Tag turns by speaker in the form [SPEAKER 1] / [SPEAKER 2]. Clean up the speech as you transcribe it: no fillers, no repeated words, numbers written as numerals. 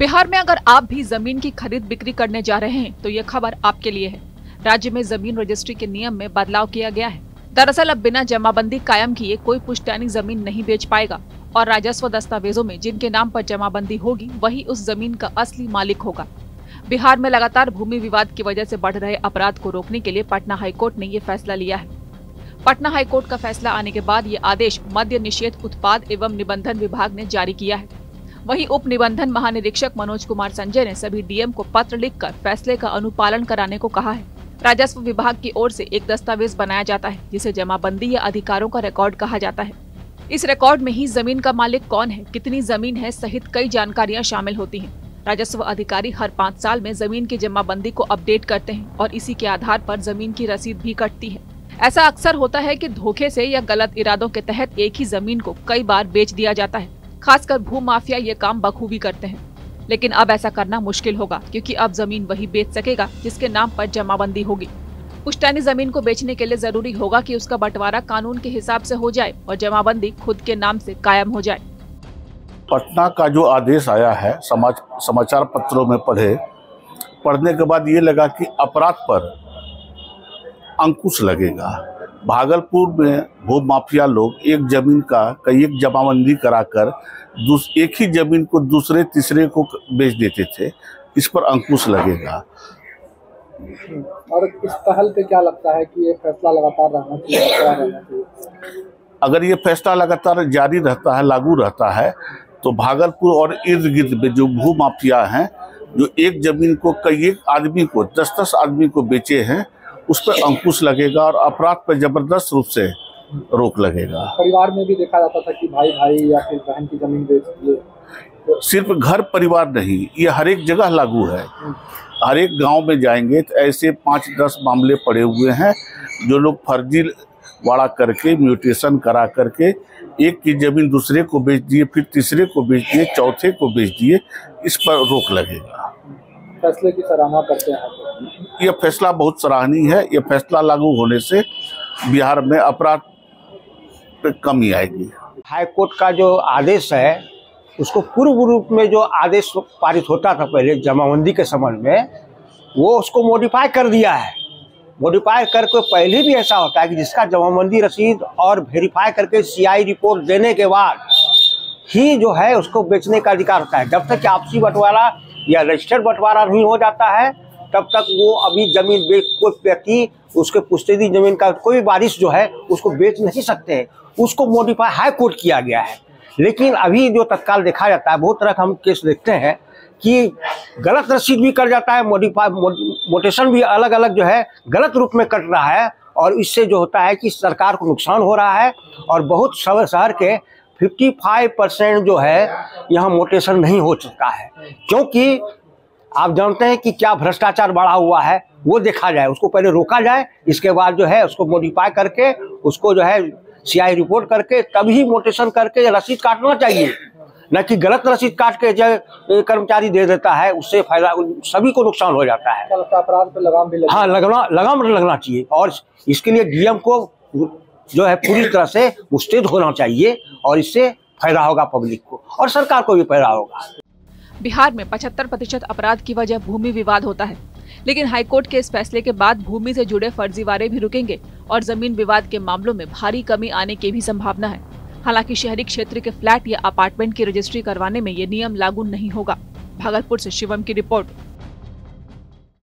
[SPEAKER 1] बिहार में अगर आप भी जमीन की खरीद बिक्री करने जा रहे हैं तो ये खबर आपके लिए है। राज्य में जमीन रजिस्ट्री के नियम में बदलाव किया गया है। दरअसल अब बिना जमाबंदी कायम किए कोई पुश्तैनी जमीन नहीं बेच पाएगा और राजस्व दस्तावेजों में जिनके नाम पर जमाबंदी होगी वही उस जमीन का असली मालिक होगा। बिहार में लगातार भूमि विवाद की वजह से बढ़ रहे अपराध को रोकने के लिए पटना हाईकोर्ट ने ये फैसला लिया है। पटना हाईकोर्ट का फैसला आने के बाद ये आदेश मद्य निषेध उत्पाद एवं निबंधन विभाग ने जारी किया है। वहीं उप निबंधन महानिरीक्षक मनोज कुमार संजय ने सभी डीएम को पत्र लिखकर फैसले का अनुपालन कराने को कहा है। राजस्व विभाग की ओर से एक दस्तावेज बनाया जाता है जिसे जमाबंदी या अधिकारों का रिकॉर्ड कहा जाता है। इस रिकॉर्ड में ही जमीन का मालिक कौन है, कितनी जमीन है सहित कई जानकारियां शामिल होती हैं। राजस्व अधिकारी हर 5 साल में जमीन की जमाबंदी को अपडेट करते हैं और इसी के आधार पर जमीन की रसीद भी कटती है। ऐसा अक्सर होता है कि धोखे से या गलत इरादों के तहत एक ही जमीन को कई बार बेच दिया जाता है। खासकर भू माफिया ये काम बखूबी करते हैं। लेकिन अब ऐसा करना मुश्किल होगा क्योंकि अब जमीन वही बेच सकेगा जिसके नाम पर जमाबंदी होगी। पुश्तैनी जमीन को बेचने के लिए जरूरी होगा कि उसका बंटवारा कानून के हिसाब से हो जाए और जमाबंदी खुद के नाम से कायम हो जाए।
[SPEAKER 2] पटना का जो आदेश आया है समाचार पत्रों में पढ़ने के बाद ये लगा कि अपराध पर अंकुश लगेगा। भागलपुर में भू माफिया लोग एक जमीन का कई एक जमाबंदी कराकर एक ही जमीन को दूसरे तीसरे को बेच देते थे। इस पर अंकुश लगेगा।
[SPEAKER 3] और इस पहल पे क्या लगता है कि ये फैसला लगातार रहना चाहिए?
[SPEAKER 2] अगर ये फैसला लगातार जारी रहता है, लागू रहता है, तो भागलपुर और इर्द गिर्द में जो भू माफिया हैं, जो एक जमीन को कई एक आदमी को 10-10 आदमी को बेचे हैं, उस पर अंकुश लगेगा और अपराध पर जबरदस्त रूप से रोक लगेगा।
[SPEAKER 3] परिवार में भी देखा जाता था कि भाई या फिर बहन की जमीन बेच दिए।
[SPEAKER 2] सिर्फ घर परिवार नहीं, ये हर एक जगह लागू है। हर एक गांव में जाएंगे तो ऐसे 5-10 मामले पड़े हुए हैं जो लोग फर्जी वाड़ा करके म्यूटेशन करा करके एक की जमीन दूसरे को बेच दिए, फिर तीसरे को बेच दिए, चौथे को बेच दिए। इस पर रोक लगेगा।
[SPEAKER 3] फैसले की सराहना करते हैं।
[SPEAKER 2] यह फैसला बहुत सराहनीय है। यह फैसला लागू होने से बिहार में अपराध पे कमी आएगी।
[SPEAKER 4] हाईकोर्ट का जो आदेश है उसको पूर्व रूप में जो आदेश पारित होता था पहले जमाबंदी के संबंध में, वो उसको मॉडिफाई कर दिया है। मॉडिफाई करके पहले भी ऐसा होता है कि जिसका जमाबंदी रसीद और वेरीफाई करके सीआई रिपोर्ट देने के बाद ही जो है उसको बेचने का अधिकार होता है। जब तक आपसी बंटवारा या रजिस्टर्ड बंटवारा नहीं हो जाता है तब तक वो अभी जमीन कोई व्यक्ति उसके पुश्तैनी जमीन का कोई वारिस जो है उसको बेच नहीं सकते हैं। उसको मॉडिफाई हाई कोर्ट किया गया है। लेकिन अभी जो तत्काल देखा जाता है, बहुत तरह का हम केस देखते हैं कि गलत रसीद भी कर जाता है, मोटेशन भी अलग अलग जो है गलत रूप में कट रहा है और इससे जो होता है कि सरकार को नुकसान हो रहा है और बहुत शहर के 55% जो है यहाँ मोटेशन नहीं हो चुका है। क्योंकि आप जानते हैं कि क्या भ्रष्टाचार बढ़ा हुआ है, वो देखा जाए, उसको पहले रोका जाए, इसके बाद जो है उसको मॉडिफाई करके उसको जो है सीआई रिपोर्ट करके तभी मोटेशन करके रसीद काटना चाहिए, न कि गलत रसीद काट के जो कर्मचारी दे देता है उससे फायदा सभी को नुकसान हो जाता है।
[SPEAKER 3] अपराध पे लगाम भी
[SPEAKER 4] हाँ, लगाम लगना चाहिए और इसके लिए डीएम को जो है पूरी तरह से मुस्तैद होना चाहिए और इससे फायदा होगा पब्लिक को और सरकार को भी फायदा होगा।
[SPEAKER 1] बिहार में 75% अपराध की वजह भूमि विवाद होता है, लेकिन हाईकोर्ट के इस फैसले के बाद भूमि से जुड़े फर्जीवाड़े भी रुकेंगे और जमीन विवाद के मामलों में भारी कमी आने की भी संभावना है। हालांकि शहरी क्षेत्र के फ्लैट या अपार्टमेंट की रजिस्ट्री करवाने में ये नियम लागू नहीं होगा। भागलपुर से शिवम की रिपोर्ट।